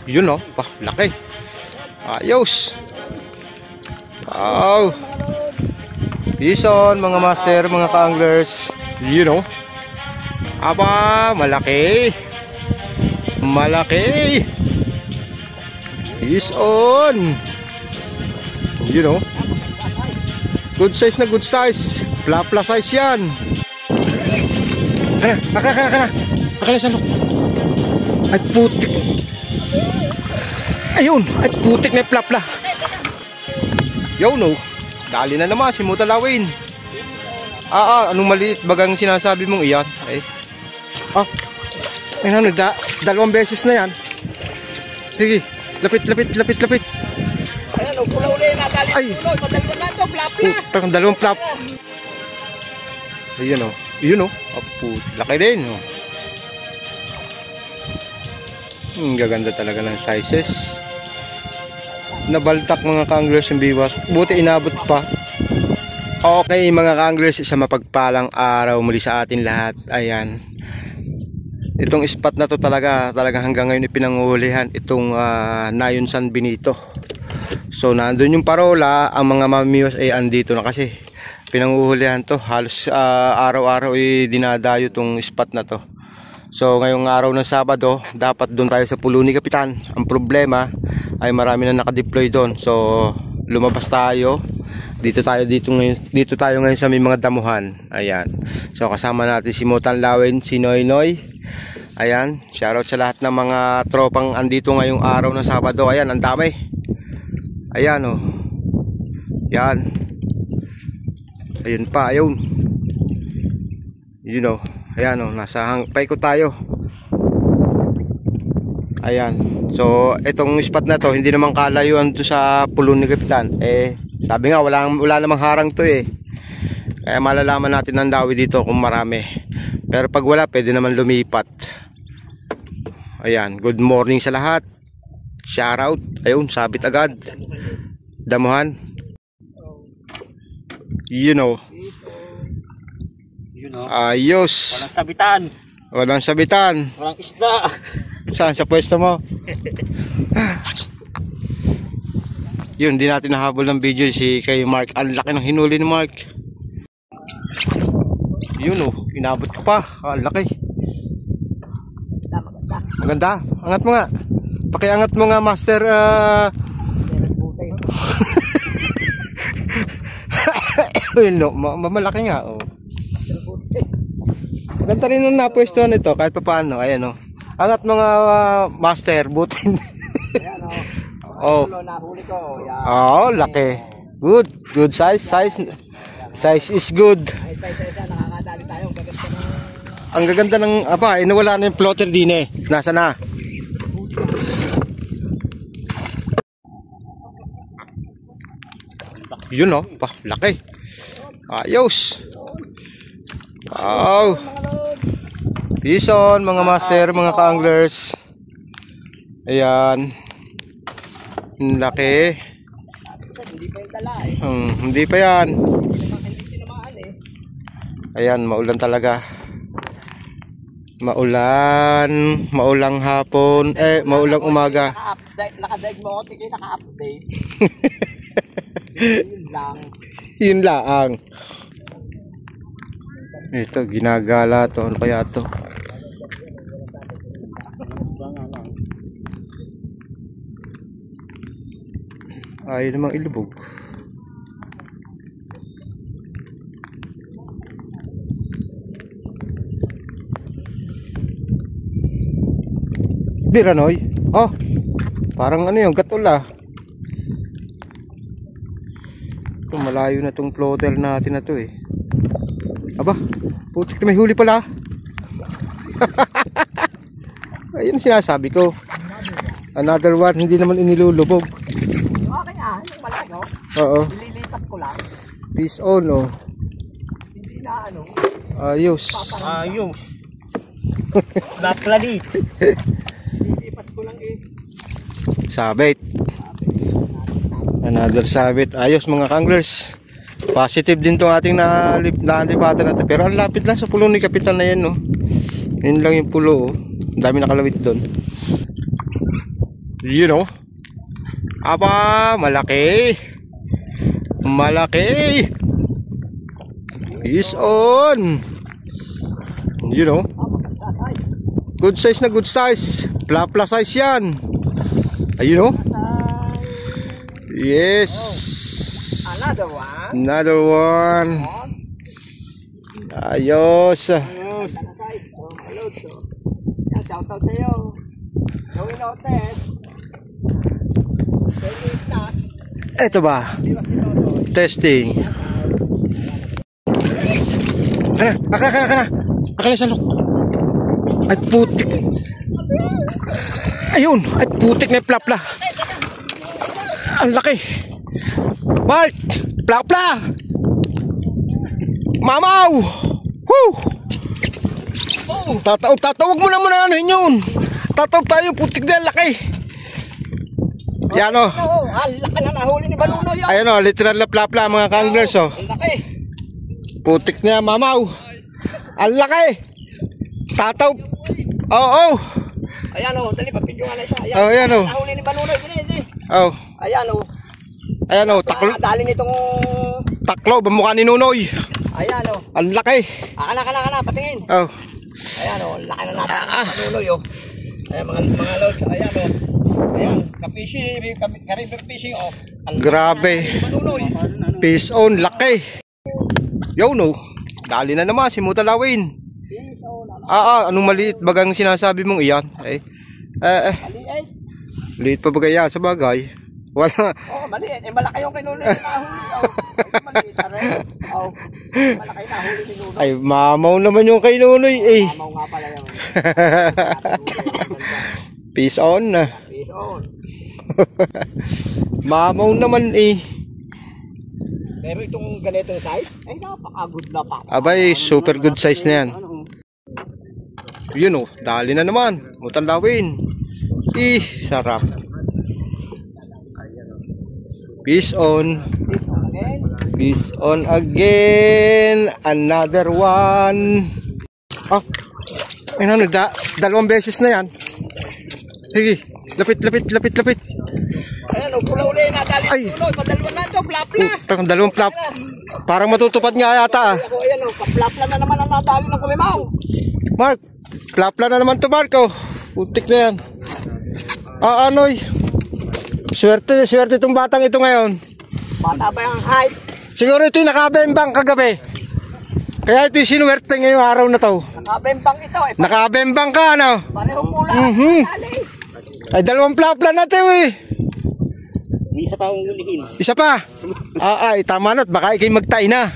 Yun oh, pa, laki. Ayos. Wow. Bison, mga master, mga ka-anglers. Yun oh. Aba, malaki. Malaki. Bison. Yun oh. Good size na good size. Plapla size yan. Kana. Akala sa loob. Ay putik. Ayun, ay putik na plapla. Yo no. Dali na naman si Mutalawin. Anong maliit bagang sinasabi mong iyan? Ay. Ay ano, dalawang beses na yan. Sige, lapit. Ayan o, pula uli na dali. Ay, madalwa na ito, plapla. Dalawang plap. Ayun o. Yun o. Putik. Laki din o. Gaganda talaga ng sizes. Nabaltak mga ka-anglers yung biwas. Buti inabot pa. Okay mga ka-anglers, isa mapagpalang araw muli sa atin lahat. Ayan. Itong spot na to talaga hanggang ngayon ipinanguhulihan itong Nayon San Benito. So nandun yung parola, ang mga mamiyos ay andito na kasi pinanguhulihan to. Halos araw-araw ay dinadayo tong spot na to. So ngayong araw ng Sabado, dapat doon tayo sa pulo ni Kapitan. Ang problema ay marami na nakadeploy doon. So lumabas tayo. Dito tayo ngayon sa may mga damuhan. Ayan. So kasama natin si Mutalawin, si Noynoy. Ayan, shoutout sa lahat ng mga tropang andito ngayong araw ng Sabado. Ayan, ang dami. Ayan oh. Yan. Ayun pa, ayun. You know. Ayan oh, nasa paikot tayo. Ayan. So, itong spot na to, hindi naman kalayuan to sa pulo ni Kapitan. Sabi nga, wala namang harang to eh. Kaya malalaman natin ang dawi dito kung marami. Pero pag wala, pwede naman lumipat. Ayan, good morning sa lahat. Shoutout. Ayun, sabit agad. Damuhan. You know. Ayos. Walang sabitan. Walang sabitan. Walang isda. Saan? Sa pwesto mo? Yun, di natin nahabol ng video si kay Mark. Ang laki ng hinuli ni Mark. Yun oh, inabot ko pa. Ang laki. Maganda. Angat mo nga. Pakiangat mo nga, master. Yun no, mamalaki nga oh. Maganda rin ang napwestuhan ito kahit pa paano. Ayan oh. Angat mo nga, master. Butin. Ayan Oh. oh. Nahuli ko. Oh, laki. Good size. Size is good. Nakakadali tayo. Ang gaganda ng nawala na yung plotter din eh. Nasa na? Yun oh, pa, laki. Ayos. Wow. Bison, mga master, mga ka-anglers. Ayan. Laki. Hindi pa yung dala eh. Hindi pa yan. Hindi sinamaan eh. Ayan, maulan talaga. Maulang hapon, maulang umaga. Nakadaig mo ako, tigay naka-update. Yun lang. Yun lang. Ito, ginagala to. Ano kaya to? Ayaw namang ilubog. Biranoy. Oh, parang ano yung gatula. Ito, malayo na tong floater natin na to eh. Aba, putik na may huli pala. Ayun sinasabi ko. Another one, hindi naman inilulubog. Okay ah, yung malaki oh. Oo. Nililipat ko lang. Peace on oh. Hindi na ano. Ayos. Ayos. Naplani. Nililipat ko lang eh. Sabit. Another sabit. Ayos mga kanglers. Positive din tong ating nalipatan natin. Pero ang lapit lang sa pulo ni Kapitan na yan no. Yun lang yung pulo oh. Ang dami nakalawit doon. You know. Aba, malaki. Malaki. Is on. You know. Good size na good size. Plapla size yan. You know. Yes. Another one. Another one. Ayos. Shout out sa'yo. Gawin natin. Ito ba? Testing. Kana. Akala sa loob. Ay putik. Ayun, ay putik na plapla. Ang laki. Bart, plapla. Mamaw. Woo! Tatawag mo na muna ano yun. Tatawag tayo, putik na laki. Yan o. Laki na nahuli ni Baluno yun. Ayan o, literal na plapla mga kanglers o. Laki. Putik na mamaw. Ang laki. Tatawag. Oo. Ayan o, dali papidyo nga na siya. Ayan, Ayan o. nahuli ni Baluno yun. Oh. Ayan o. Ayan o, taklo. Dali nitong... Taklo, bamukha ni Nunoy. Ayan o. Ang laki. Kana, patingin. Oh. Ayan o, laki na natin ng Baluno yun. Ayan mga loads, ayan o. Ayan, ka-river fishing o. Grabe. Fish on, laki. Yo no. Dali na naman, si Mutalawin. Anong maliit bagang sinasabi mong iyan? Liit pa bagay yan, sa bagay. Wala. Maliit. Malaki yung kinuli na nahuli. Maliit na rin. Malaki na huli ni Nunoy. Ay, mamaw naman yung kay Nunoy eh. Mamaw nga pala yun. Fish on na. Fish on. Mamaw naman eh. Pero itong ganitong size, ay napaka-good na pa. Abay, super good size na yan. Yun oh, dali na naman. Mutalawin. Sarap. Fish on. Fish on again. Another one. Ayun, dalawang beses na yan. Sige, lapit. Ayan, pula uli na dali. Ay. Padalwan na ito, plapla. Dalawang plap. Parang matutupad nga yata ah. Ayan o, plapla na naman ang nadali ng kumimaw. Mark, plapla na naman to Mark oh. Putik na yan. Anoy. Swerte itong batang ito ngayon. Bata ba yung height? Siguro ito yung nakabembang kagabi. Kaya ito yung sinuwerte ngayong araw na to. Nakabembang ito eh. Nakabembang ka ano? Parehong mula. Ay dalawang plapla na ito eh. Isa pa akong hulihin. Isa pa? Ay tama na. Baka ikay magtay na.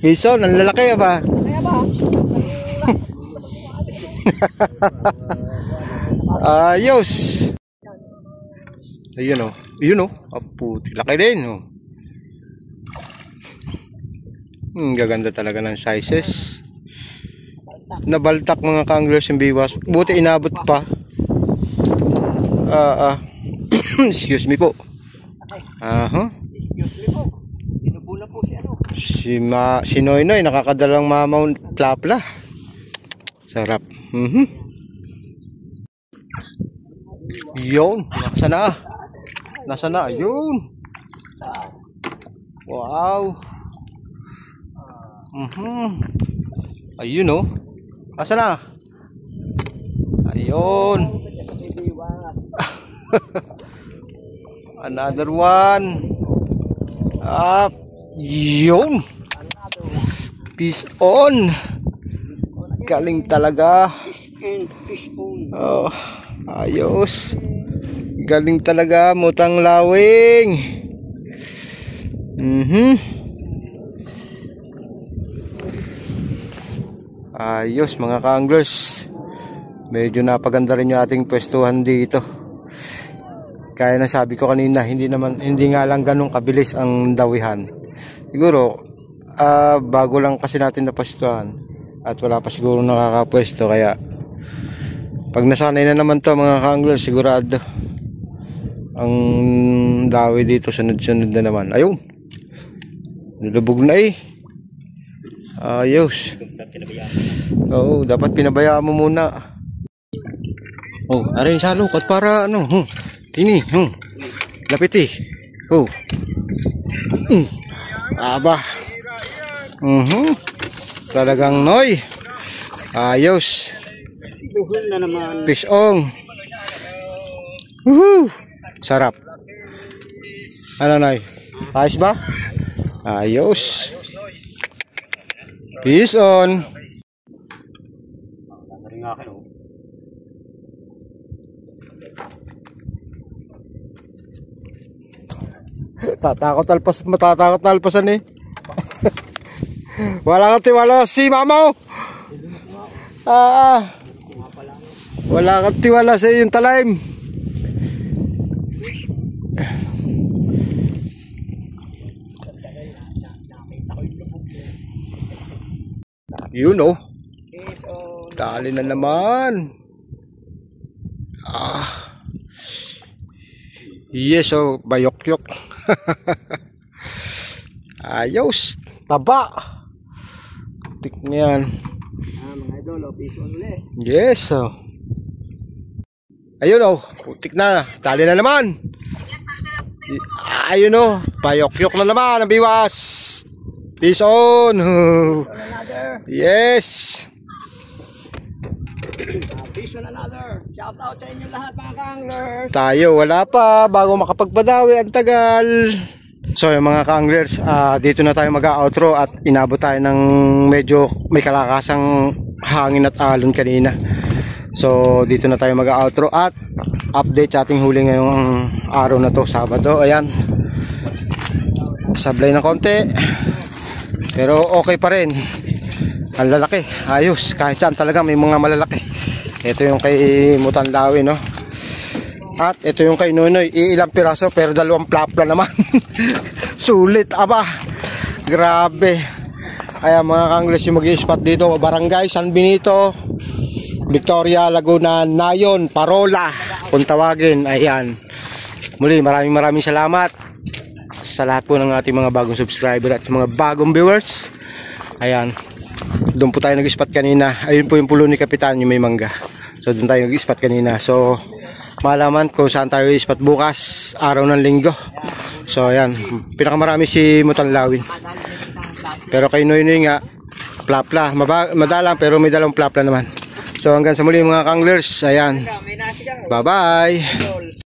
Gison, ang lalaki ba? Kaya ba? Ayos. Ayun o. Yun o. Puti. Laki din o. Gaganda talaga ng sizes. Nabaltak mga kanglers yung biwas. Buti inabot pa. Excuse me po. Excuse me po. Tinubula po si ano. Si Noynoy nakakadalang mamaw plapla. Sarap. Yun. Nasa na? Yun. Wow. Ayun oh. Nasa na? Ayun. Another one. Yun. Fish on. Galing talaga. Fish on. Ayos. Galing talaga, Mutang Lawing. Ayos mga ka-anglers. Medyo napaganda rin yung ating pwestuhan dito. Kaya nasabi ko kanina, hindi nga lang ganun kabilis ang dawihan. Siguro bago lang kasi natin napwestuhan at wala pa siguro nakakapwesto, kaya pag nasanay na naman to mga ka-anglers, sigurado ang dawi dito sunod-sunod na naman. Ayun, nilubog na eh. Ayos. Oo, dapat pinabayaan mo muna. Oh, aray sa lukat para ano, tini, lapit eh. Oh. Aba. Talagang noy. Ayos. Buhol na naman. Pisong. Woohoo! Sarap. Ano noy? Ayos ba? Ayos. Peace on. Matatakot talpasan eh. Wala kang tiwala si mama. Wala kang tiwala sa iyong talaim. You know. Dali na naman. Yes, oh, bayok-yok. Ayos. Taba. Tik na yan. Mga idol, piso ulit. Yes, oh. Ayun, oh. Putik na. Dali na naman. Ayun, oh. Bayok-yok na naman. Ang biwas. Peace on. Yes. Fish on another. Shout out sa inyo lahat mga ka-anglers. Tayo wala pa bago makapagpadawi, ang tagal. So yung mga ka-anglers, dito na tayo mag-outro at inabot tayo ng medyo may kalakasang hangin at alon kanina. So dito na tayo mag-outro at update sa ating huli ngayong araw na to, Sabado. Ayan. Sablay ng konti. Pero okay pa rin. Ang lalaki, ayos. Kahit saan talaga may mga malalaki. Ito yung kay Mutanlawi, no? At ito yung kay Nonoy. Ilang piraso pero dalawang plapla naman. Sulit, aba. Grabe. Ayan mga ka-anglers, yung mag-i-spot dito. Barangay San Benito, Victoria, Laguna, Nayon, Parola. Kung tawagin, ayan. Muli, maraming salamat sa lahat po ng ating mga bagong subscriber at sa mga bagong viewers. Ayan. Doon po tayo nag-spot kanina. Ayun po yung pulo ni Kapitan, yung may mangga. So doon tayo nag-spot kanina. So malaman kung saan tayo i-spot bukas, araw ng linggo. So ayan, pinakamarami si Mutanlawin. Pero kay Noynoy nga, plapla. Madalang pero may dalawang plapla naman. So hanggang sa muli mga ka-anglers. Ayan. Bye bye.